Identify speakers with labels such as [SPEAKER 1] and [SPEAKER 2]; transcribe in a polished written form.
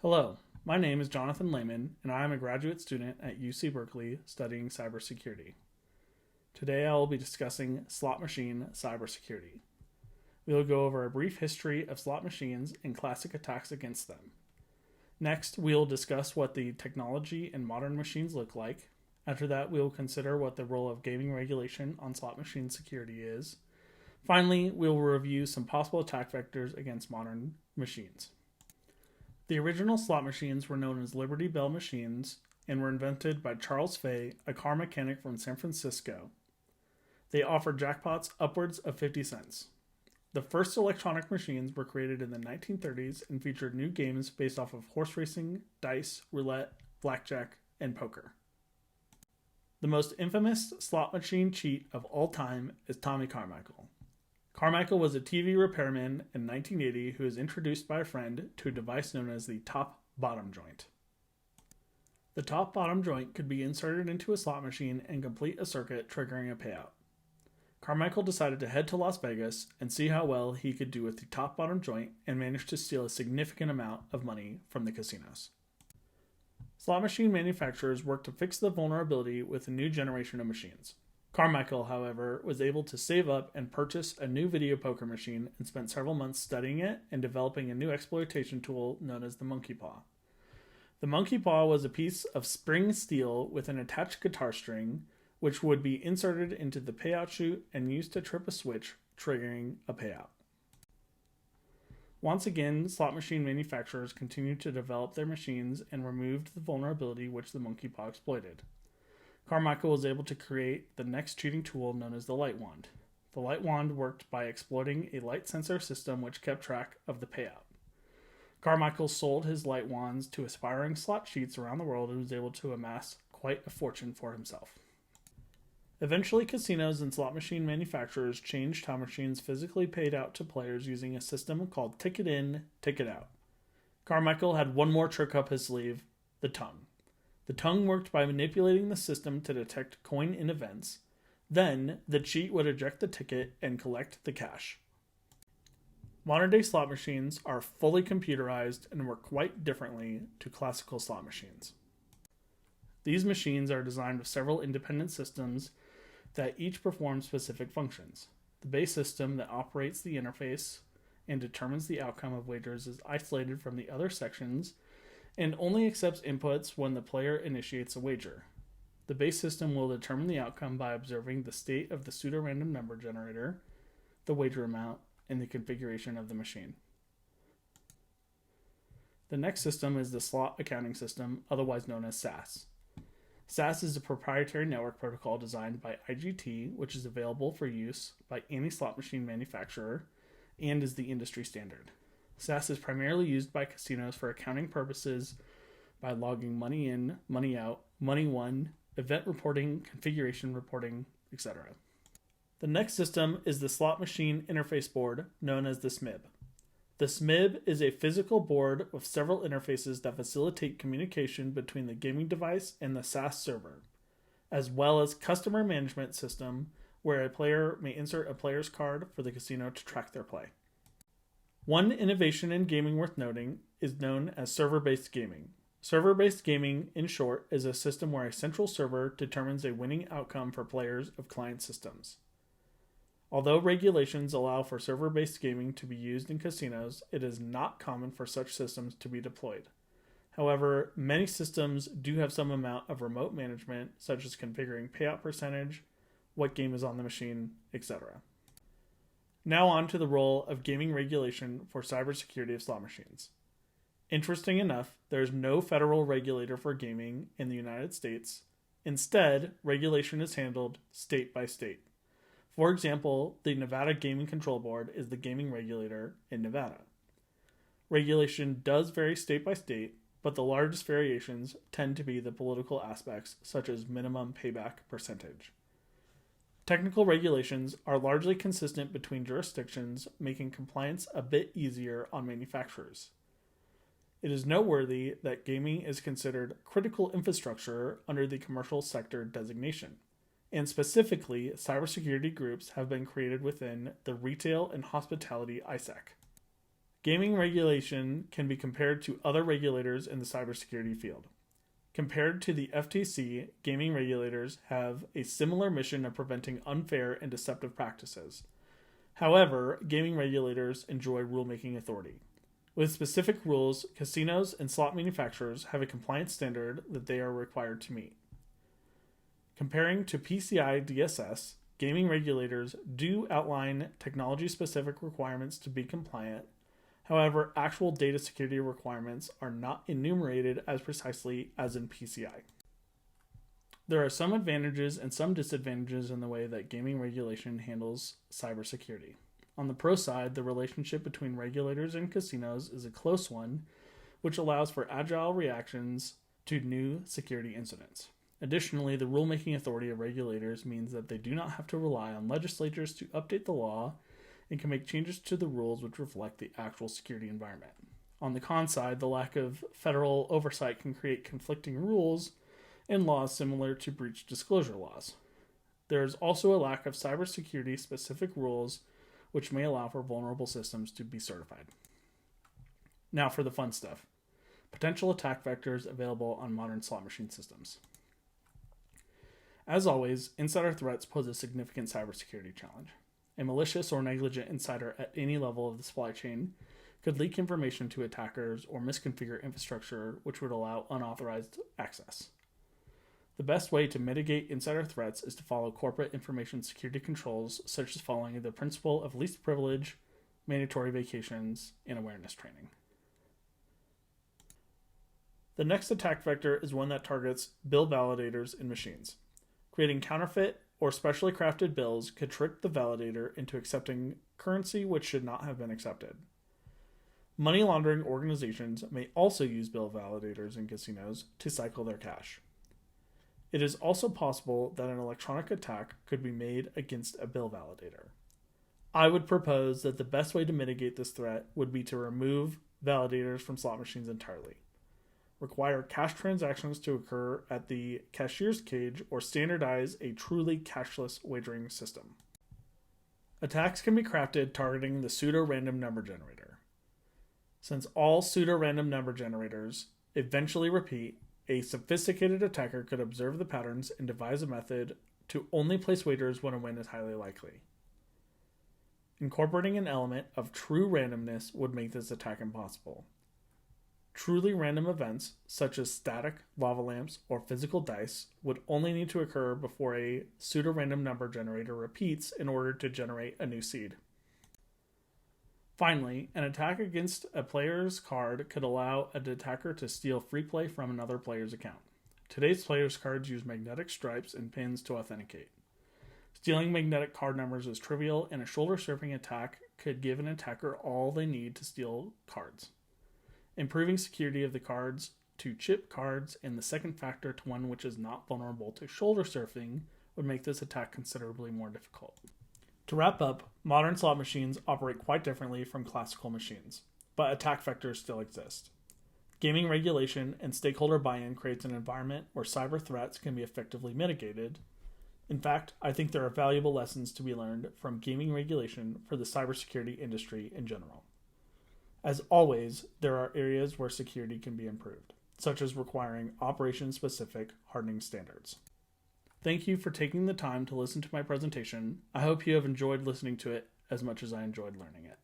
[SPEAKER 1] Hello, my name is Jonathan Layman, and I am a graduate student at UC Berkeley studying cybersecurity. Today I will be discussing slot machine cybersecurity. We will go over a brief history of slot machines and classic attacks against them. Next, we will discuss what the technology and modern machines look like. After that, we will consider what the role of gaming regulation on slot machine security is. Finally, we will review some possible attack vectors against modern machines. The original slot machines were known as Liberty Bell machines and were invented by Charles Fay, a car mechanic from San Francisco. They offered jackpots upwards of 50 cents. The first electronic machines were created in the 1930s and featured new games based off of horse racing, dice, roulette, blackjack, and poker. The most infamous slot machine cheat of all time is Tommy Carmichael. Carmichael was a TV repairman in 1980 who was introduced by a friend to a device known as the top-bottom joint. The top-bottom joint could be inserted into a slot machine and complete a circuit, triggering a payout. Carmichael decided to head to Las Vegas and see how well he could do with the top-bottom joint and managed to steal a significant amount of money from the casinos. Slot machine manufacturers worked to fix the vulnerability with a new generation of machines. Carmichael, however, was able to save up and purchase a new video poker machine and spent several months studying it and developing a new exploitation tool known as the monkey paw. The monkey paw was a piece of spring steel with an attached guitar string, which would be inserted into the payout chute and used to trip a switch, triggering a payout. Once again, slot machine manufacturers continued to develop their machines and removed the vulnerability which the monkey paw exploited. Carmichael was able to create the next cheating tool known as the light wand. The light wand worked by exploiting a light sensor system which kept track of the payout. Carmichael sold his light wands to aspiring slot cheats around the world and was able to amass quite a fortune for himself. Eventually, casinos and slot machine manufacturers changed how machines physically paid out to players using a system called ticket in, ticket out. Carmichael had one more trick up his sleeve: the tongue. The tongue worked by manipulating the system to detect coin-in events. Then, the cheat would eject the ticket and collect the cash. Modern-day slot machines are fully computerized and work quite differently to classical slot machines. These machines are designed with several independent systems that each perform specific functions. The base system that operates the interface and determines the outcome of wagers is isolated from the other sections and only accepts inputs when the player initiates a wager. The base system will determine the outcome by observing the state of the pseudo-random number generator, the wager amount, and the configuration of the machine. The next system is the slot accounting system, otherwise known as SAS. SAS is a proprietary network protocol designed by IGT, which is available for use by any slot machine manufacturer and is the industry standard. SAS is primarily used by casinos for accounting purposes by logging money in, money out, money won, event reporting, configuration reporting, etc. The next system is the slot machine interface board, known as the SMIB. The SMIB is a physical board with several interfaces that facilitate communication between the gaming device and the SAS server, as well as customer management system where a player may insert a player's card for the casino to track their play. One innovation in gaming worth noting is known as server-based gaming. Server-based gaming, in short, is a system where a central server determines a winning outcome for players of client systems. Although regulations allow for server-based gaming to be used in casinos, it is not common for such systems to be deployed. However, many systems do have some amount of remote management, such as configuring payout percentage, what game is on the machine, etc. Now on to the role of gaming regulation for cybersecurity of slot machines. Interesting enough, there is no federal regulator for gaming in the United States. Instead, regulation is handled state by state. For example, the Nevada Gaming Control Board is the gaming regulator in Nevada. Regulation does vary state by state, but the largest variations tend to be the political aspects, such as minimum payback percentage. Technical regulations are largely consistent between jurisdictions, making compliance a bit easier on manufacturers. It is noteworthy that gaming is considered critical infrastructure under the commercial sector designation, and specifically, cybersecurity groups have been created within the retail and hospitality ISAC. Gaming regulation can be compared to other regulators in the cybersecurity field. Compared to the FTC, gaming regulators have a similar mission of preventing unfair and deceptive practices. However, gaming regulators enjoy rulemaking authority. With specific rules, casinos and slot manufacturers have a compliance standard that they are required to meet. Comparing to PCI DSS, gaming regulators do outline technology-specific requirements to be compliant. However, actual data security requirements are not enumerated as precisely as in PCI. There are some advantages and some disadvantages in the way that gaming regulation handles cybersecurity. On the pro side, the relationship between regulators and casinos is a close one, which allows for agile reactions to new security incidents. Additionally, the rulemaking authority of regulators means that they do not have to rely on legislatures to update the law and can make changes to the rules which reflect the actual security environment. On the con side, the lack of federal oversight can create conflicting rules and laws similar to breach disclosure laws. There is also a lack of cybersecurity specific rules which may allow for vulnerable systems to be certified. Now for the fun stuff. Potential attack vectors available on modern slot machine systems. As always, insider threats pose a significant cybersecurity challenge. A malicious or negligent insider at any level of the supply chain could leak information to attackers or misconfigure infrastructure which would allow unauthorized access. The best way to mitigate insider threats is to follow corporate information security controls, such as following the principle of least privilege, mandatory vacations, and awareness training. The next attack vector is one that targets bill validators in machines. Creating counterfeit or specially crafted bills could trick the validator into accepting currency which should not have been accepted. Money laundering organizations may also use bill validators in casinos to cycle their cash. It is also possible that an electronic attack could be made against a bill validator. I would propose that the best way to mitigate this threat would be to remove validators from slot machines entirely. Require cash transactions to occur at the cashier's cage or standardize a truly cashless wagering system. Attacks can be crafted targeting the pseudo-random number generator. Since all pseudo-random number generators eventually repeat, a sophisticated attacker could observe the patterns and devise a method to only place wagers when a win is highly likely. Incorporating an element of true randomness would make this attack impossible. Truly random events, such as static, lava lamps, or physical dice, would only need to occur before a pseudo-random number generator repeats in order to generate a new seed. Finally, an attack against a player's card could allow an attacker to steal free play from another player's account. Today's player's cards use magnetic stripes and pins to authenticate. Stealing magnetic card numbers is trivial, and a shoulder-surfing attack could give an attacker all they need to steal cards. Improving security of the cards to chip cards and the second factor to one which is not vulnerable to shoulder surfing would make this attack considerably more difficult. To wrap up, modern slot machines operate quite differently from classical machines, but attack vectors still exist. Gaming regulation and stakeholder buy-in creates an environment where cyber threats can be effectively mitigated. In fact, I think there are valuable lessons to be learned from gaming regulation for the cybersecurity industry in general. As always, there are areas where security can be improved, such as requiring operation-specific hardening standards. Thank you for taking the time to listen to my presentation. I hope you have enjoyed listening to it as much as I enjoyed learning it.